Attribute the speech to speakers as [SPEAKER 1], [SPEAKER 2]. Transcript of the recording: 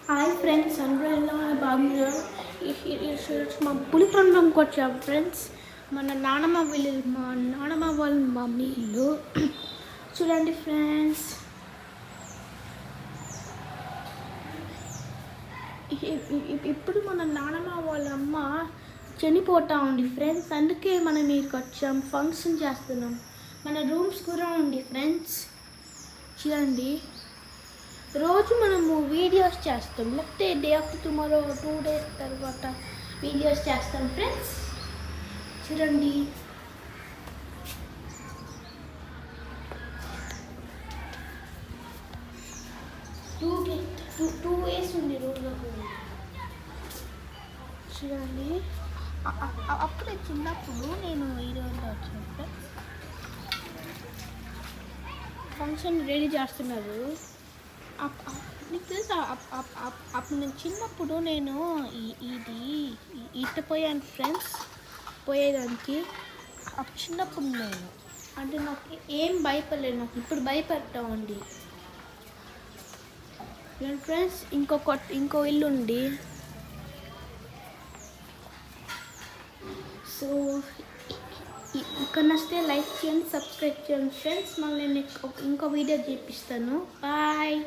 [SPEAKER 1] Hi friends, అందరూ ఎలా బాగున్నారు? మా పులికొండకి వచ్చాం ఫ్రెండ్స్. మా నానమ్మ వాళ్ళ మమ్మీ ఇల్లు చూడండి ఫ్రెండ్స్. ఇప్పుడు మన నానమ్మ వాళ్ళ అమ్మ చనిపోతా ఉంది ఫ్రెండ్స్. అందుకే మనం ఇక్కడికి వచ్చాం, ఫంక్షన్ చేస్తున్నాం. మన రూమ్స్ కూడా ఉంది ఫ్రెండ్స్. చూడండి, రోజు మనము వీడియోస్ చేస్తాం, లేకపోతే డే ఆఫ్టర్ టుమారో 2 days తర్వాత వీడియోస్ చేస్తాం ఫ్రెండ్స్. చూడండి, టూ వేస్ ఉంది రోజు. చూడండి, అప్పుడే చిన్నప్పుడు నేను ఈరోజు వచ్చాను ఫ్రెండ్స్. ఫంక్షన్ రెడీ చేస్తున్నారు. నీకు తెలుసా, అప్పుడు నేను చిన్నప్పుడు నేను పోయాను ఫ్రెండ్స్. పోయేదానికి అప్పుడు చిన్నప్పుడు నేను అంటే నాకు ఏం భయపడలేదు. నాకు ఇప్పుడు భయపడతా ఉంది ఫ్రెండ్స్. ఇంకో ఇల్లు ఉంది. సో ఇక్కడ నచ్చితే లైక్ చేయండి, సబ్స్క్రైబ్ చేయండి ఫ్రెండ్స్. మళ్ళీ నేను ఇంకో వీడియో చూపిస్తాను. బాయ్.